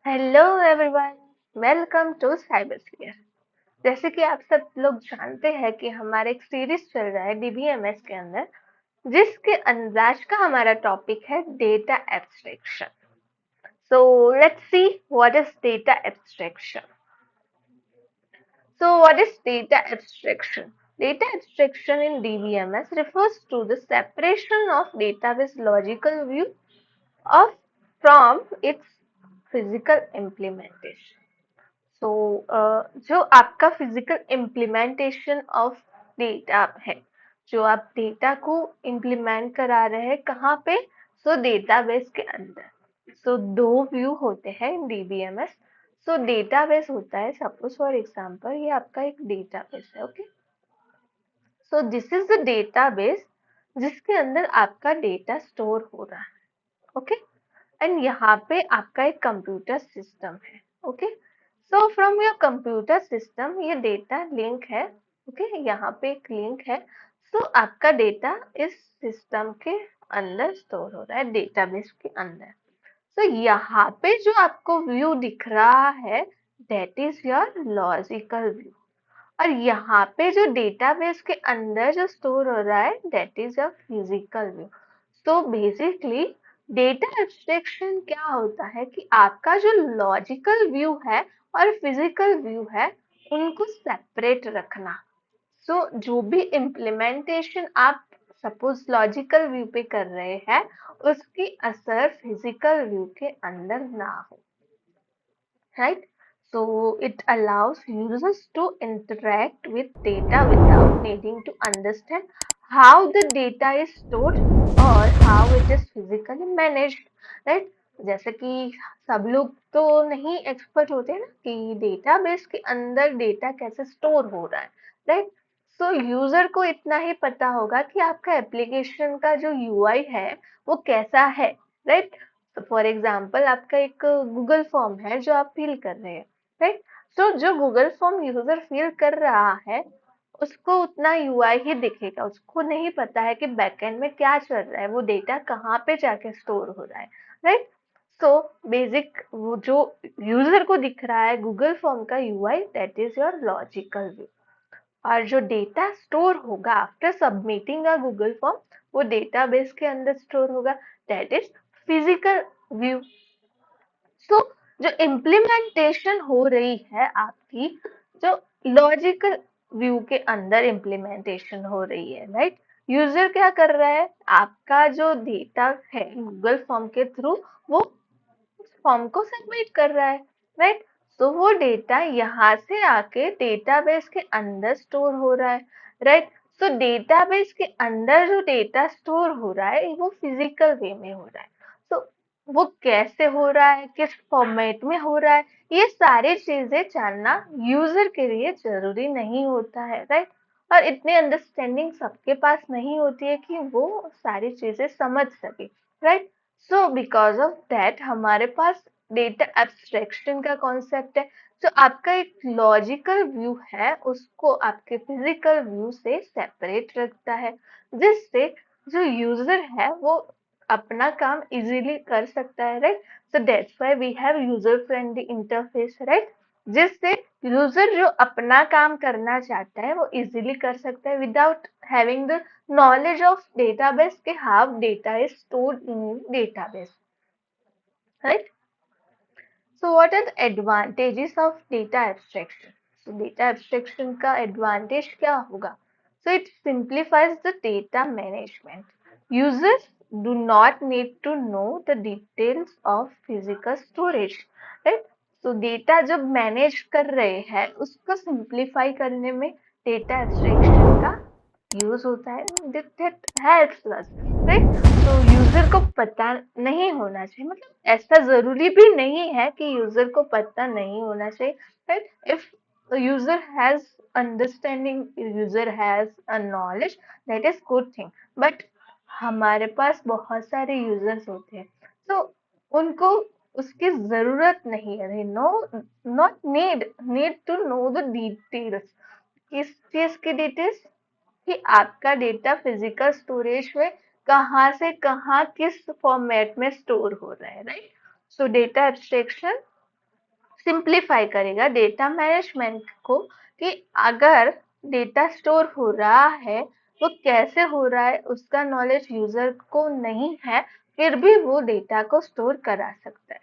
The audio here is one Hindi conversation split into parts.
Hello everyone, welcome to Cybersphere. जैसे कि आप सब लोग जानते हैं कि हमारा एक सीरीज चल रहा है डीबीएमएस के अंदर, जिसके अंदाज का हमारा टॉपिक है data abstraction. So let's see what is data abstraction. So what is data abstraction? Data abstraction in DBMS refers to the separation of database logical view of from its physical implementation. सो जो आपका फिजिकल इम्प्लीमेंटेशन ऑफ डेटा है, जो आप डेटा को इम्प्लीमेंट करा रहे हैं कहाँ पे? सो डेटाबेस के अंदर। सो दो व्यू होते हैं इन डीबीएमएस। सो डेटाबेस होता है, सपोज फॉर एग्जांपल ये आपका एक डेटाबेस है। Okay, so this is the database जिसके अंदर आपका डेटा स्टोर हो रहा है। ओके, एंड यहाँ पे आपका एक कंप्यूटर सिस्टम है। Okay, so from your computer system ये डेटा लिंक है। ओके, यहाँ पे एक लिंक है। सो आपका डेटा इस सिस्टम के अंदर स्टोर हो रहा है, डेटाबेस के अंदर। सो यहाँ पे जो आपको व्यू दिख रहा है, that is your logical view. और यहाँ पे जो डेटाबेस के अंदर जो स्टोर हो रहा है, that is your physical view. तो बेसिकली डेटा एब्स्ट्रैक्शन क्या होता है कि आपका जो लॉजिकल व्यू है और फिजिकल व्यू है, उनको सेपरेट रखना। सो जो भी इम्प्लीमेंटेशन आप सपोज लॉजिकल व्यू पे कर रहे हैं, उसकी असर फिजिकल व्यू के अंदर ना हो, right? So it allows users to interact with data without needing to understand how the data is stored or how it is physically managed, right? जैसे कि सब लोग तो नहीं एक्सपर्ट होते ना कि डेटाबेस के अंदर डेटा कैसे स्टोर हो रहा है, राइट? सो यूजर को इतना ही पता होगा कि आपका एप्लीकेशन का जो यूआई है वो कैसा है, राइट? फॉर एग्जाम्पल आपका एक गूगल फॉर्म है जो आप फिल कर रहे हैं, राइट? तो जो गूगल फॉर्म यूजर फिल कर रहा है, उसको उतना यूआई ही दिखेगा, उसको नहीं पता है कि बैकएंड में क्या चल रहा है, वो डेटा कहाँ पे जाके स्टोर हो रहा है, राइट? सो बेसिक वो जो यूजर को दिख रहा है गूगल फॉर्म का UI, that is your logical view. और जो डेटा स्टोर होगा after submitting a Google form, वो डेटाबेस के अंदर स्टोर होगा, दैट इज फिजिकल व्यू। सो जो इम्प्लीमेंटेशन हो रही है आपकी, जो लॉजिकल व्यू के अंदर इम्प्लीमेंटेशन हो रही है, राइट? यूजर क्या कर रहा है, आपका जो डेटा है गूगल फॉर्म के थ्रू वो फॉर्म को सबमिट कर रहा है, राइट? तो वो डेटा यहाँ से आके डेटाबेस के अंदर स्टोर हो रहा है, राइट? सो डेटाबेस के अंदर जो डेटा स्टोर हो रहा है वो फिजिकल वे में हो रहा है। तो वो कैसे हो रहा है, किस फॉर्मेट में हो रहा है, ये सारी चीजें जानना यूजर के लिए जरूरी नहीं होता है, राइट? और इतनी अंडरस्टैंडिंग सबके पास नहीं होती है कि वो सारी चीजें समझ सके, right? So because of that हमारे पास डेटा एब्स्ट्रैक्शन का कॉन्सेप्ट है। जो आपका एक लॉजिकल व्यू है उसको आपके फिजिकल व्यू से सेपरेट रखता है, जिससे जो यूजर है वो अपना काम इजीली कर सकता है, right? So that's why we have user friendly interface, right? जिससे यूजर जो अपना काम करना चाहता है वो इजीली कर सकता है without having the knowledge of database के how data is stored in database, right? So what are the advantages of data abstraction? So data abstraction का advantage क्या होगा? So it simplifies the data management. Users do not need to know the details of physical storage, right? So data जब manage कर रहे हैं उसको simplify करने में data abstraction का यूज होता है, that helps us, right? तो यूजर को पता नहीं होना चाहिए, मतलब ऐसा जरूरी भी नहीं है कि यूजर को पता नहीं होना चाहिए, right? If user has understanding, user has a knowledge, that is good thing. But हमारे पास बहुत सारे यूजर्स होते हैं, तो उनको उसकी जरूरत नहीं है, no, not need to know the details. किस चीज की डिटेल्स? कि आपका डेटा फिजिकल स्टोरेज में कहाँ से कहाँ किस फॉर्मेट में स्टोर हो रहा है, राइट? सो डेटा एब्स्ट्रैक्शन सिंप्लीफाई करेगा डेटा मैनेजमेंट को, कि अगर डेटा स्टोर हो रहा है वो कैसे हो रहा है उसका नॉलेज यूजर को नहीं है, फिर भी वो डेटा को स्टोर करा सकता है,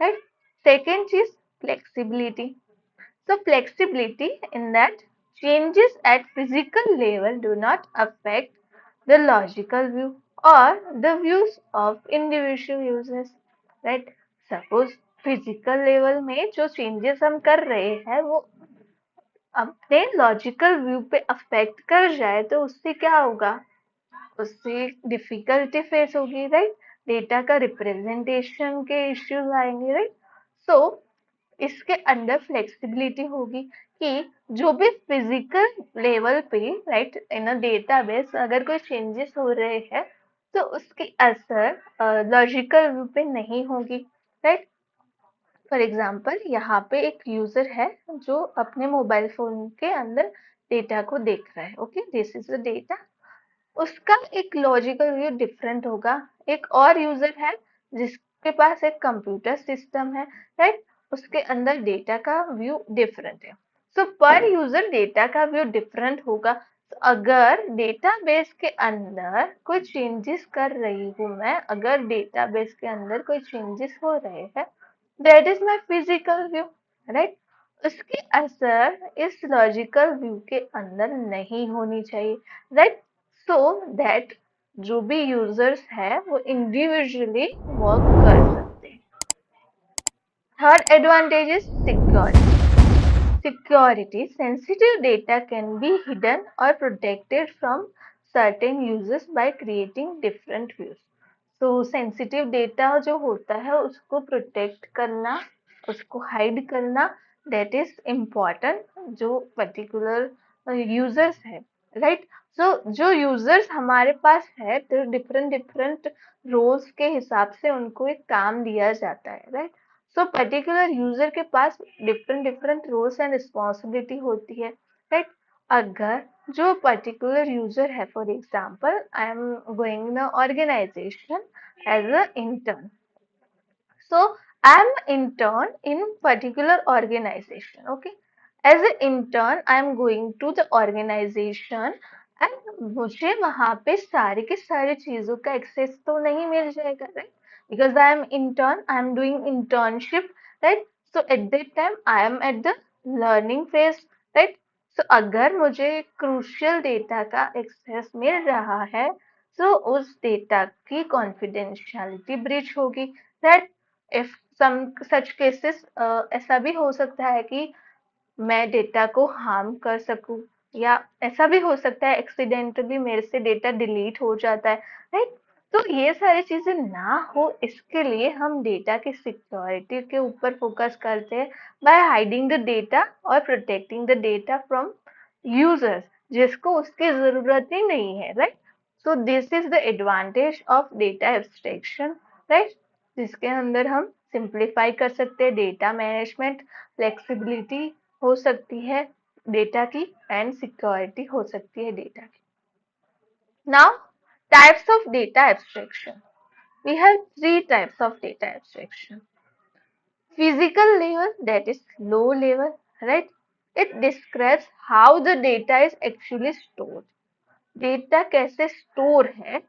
राइट। सेकेंड चीज, flexibility. So flexibility in that changes at physical level do not affect the logical view or the views of individual users, right? Suppose physical level में जो changes हम कर रहे हैं वो अपने लॉजिकल व्यू पे अफेक्ट कर जाए तो उससे क्या होगा, उससे डिफिकल्टी फेस होगी, राइट। डेटा का रिप्रेजेंटेशन के इश्यूज आएंगे, राइट। सो इसके अंदर फ्लेक्सिबिलिटी होगी कि जो भी फिजिकल लेवल पे, राइट, इन अ डेटाबेस अगर कोई चेंजेस हो रहे हैं तो उसकी असर लॉजिकल व्यू पे नहीं होगी, राइट। फॉर एग्जाम्पल यहाँ पे एक यूजर है जो अपने मोबाइल फोन के अंदर डेटा को देख रहा है, okay, this is the data. उसका एक लॉजिकल व्यू डिफरेंट होगा। एक और यूजर है जिसके पास एक कंप्यूटर सिस्टम है, राइट, उसके अंदर डेटा का व्यू डिफरेंट है। सो पर यूजर डेटा का व्यू डिफरेंट होगा। तो अगर डेटाबेस के अंदर कोई चेंजेस कर रही हूँ मैं, अगर डेटाबेस के अंदर कोई चेंजेस हो रहे हैं, that is my physical view, right. उसकी असर इस लॉजिकल व्यू के अंदर नहीं होनी चाहिए, राइट। सो दैट जो भी यूजर्स है वो इंडिविजुअली वर्क कर सकते हैं। Third advantage is security. Security. Sensitive data can be hidden or protected from certain users by creating different views. So sensitive data जो होता है उसको प्रोटेक्ट करना, उसको हाइड करना, that is important जो पर्टिकुलर यूजर्स है, राइट। सो जो यूजर्स हमारे पास है तो डिफरेंट डिफरेंट रोल्स के हिसाब से उनको एक काम दिया जाता है, राइट। सो पर्टिकुलर यूजर के पास different different roles and responsibility होती है, राइट। अगर जो पर्टिकुलर यूजर है, for example I am going in organization as a intern. So I am intern in particular organization. Okay. As an intern, I am going to the organization and मुझे वहाँ पे सारे के सारे चीजों का एक्सेस तो नहीं मिल जाएगा, right? Because I am intern, I am doing internship, right? So at that time I am at the learning phase, right? So अगर मुझे crucial data का एक्सेस मिल रहा है तो उस डेटा की कॉन्फिडेंशियलिटी ब्रीच होगी, that if some such cases ऐसा भी हो सकता है कि मैं डेटा को हार्म कर सकूं, या ऐसा भी हो सकता है एक्सीडेंटली मेरे से डेटा डिलीट हो जाता है, राइट। तो ये सारी चीजें ना हो इसके लिए हम डेटा की सिक्योरिटी के ऊपर फोकस करते हैं बाय हाइडिंग द डेटा और protecting the data from users जिसको उसकी जरूरत ही नहीं है, right. So this is the advantage of data abstraction, right, जिसके अंदर हम सिंप्लीफाई कर सकते हैं डेटा मैनेजमेंट, फ्लेक्सिबिलिटी हो सकती है डेटा की, एंड सिक्योरिटी हो सकती है डेटा की. Now, types of data abstraction. We have three types of data abstraction. Physical level, that is low level, right? It describes how the data is actually stored. Data कैसे स्टोर है,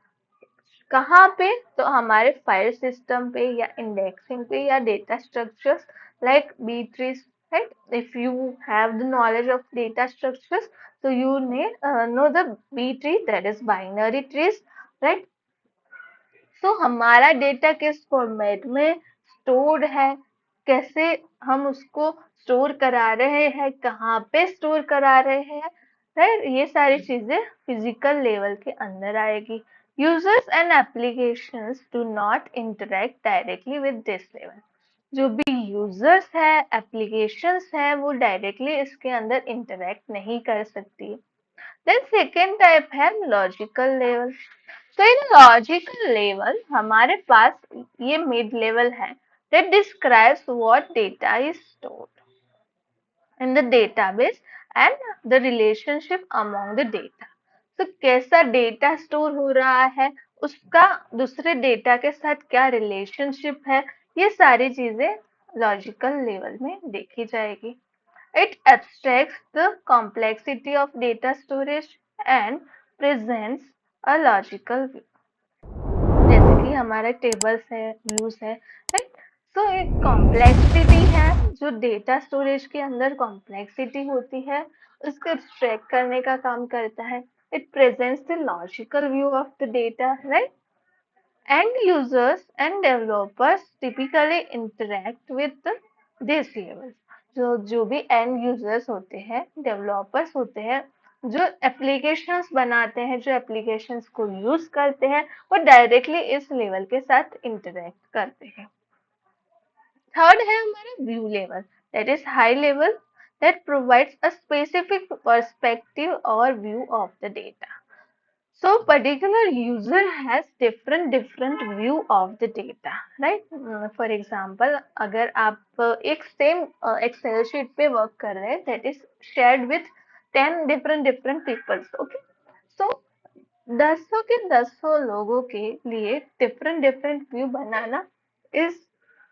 कहाँ पे, तो हमारे फाइल सिस्टम पे या इंडेक्सिंग पे या data structures like B trees, right. If you have the knowledge of data structures so you know the B tree, that is binary trees, right. तो हमारा डेटा किस फॉर्मेट में स्टोर्ड है, कैसे हम उसको स्टोर करा रहे हैं, कहाँ पे स्टोर करा रहे हैं, राइट, ये सारी चीजें फिजिकल लेवल के अंदर आएगी. Users and applications do not interact directly with this level. जो भी यूजर्स है, एप्लीकेशंस है, वो डायरेक्टली इसके अंदर इंटरेक्ट नहीं कर सकती. देन सेकेंड टाइप है लॉजिकल लेवल. तो इन लॉजिकल लेवल हमारे पास ये मिड लेवल है that describes what data is stored in the database and the relationship among the data. तो कैसा डेटा स्टोर हो रहा है, उसका दूसरे डेटा के साथ क्या रिलेशनशिप है, ये सारी चीजें लॉजिकल लेवल में देखी जाएगी। It abstracts the complexity of data storage and presents a logical view. जैसे कि हमारे टेबल्स है, व्यूज है, राइट। सो एक कॉम्प्लेक्सिटी है, जो डेटा स्टोरेज के अंदर कॉम्प्लेक्सिटी होती है उसको एक्सट्रैक्ट करने का काम करता है। It presents the logical view of the data, right. End users and developers typically interact with these levels. जो भी end users होते हैं, developers होते हैं, जो applications बनाते हैं, जो applications को use करते हैं, वो directly इस level के साथ interact करते हैं। थर्ड है हमारा view level, that is high level, that provides a specific perspective or view of the data. So particular user has different view of the data, right? For example, अगर आप एक same Excel sheet पे work कर रहे हैं, that is shared with 10 different people, okay? So दसों के दसों लोगों के लिए different view banana is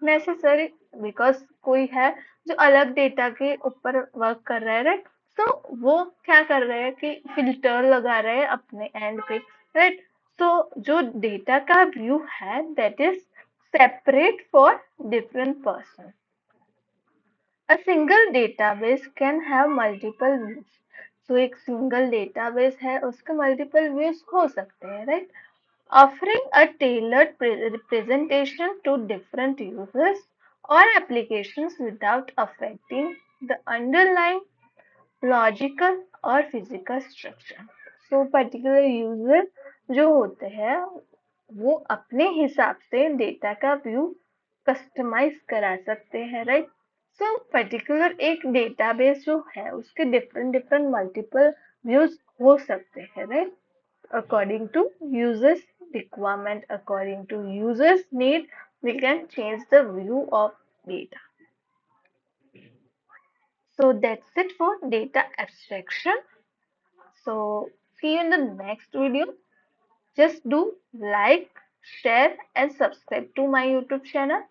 necessary, because कोई है जो अलग डेटा के ऊपर वर्क कर रहा है, राइट। तो वो क्या कर रहे हैं कि फिल्टर लगा रहे हैं अपने एंड पे, राइट। तो जो डेटा का व्यू है that is separate for different person. A single database can have multiple views. तो एक सिंगल डेटाबेस है उसके मल्टीपल व्यूज हो सकते हैं, right. Offering a tailored representation to different users or applications without affecting the underlying logical or physical structure. So particular user जो होते हैं वो अपने हिसाब से डेटा का व्यू कस्टमाइज करा सकते हैं, राइट। सो पर्टिकुलर एक डेटाबेस जो है उसके डिफरेंट मल्टीपल व्यूज हो सकते हैं, right. According to users requirement, according to users need, we can change the view of data. So that's it for data abstraction. So see you in the next video. Just do like, share and subscribe to my YouTube channel.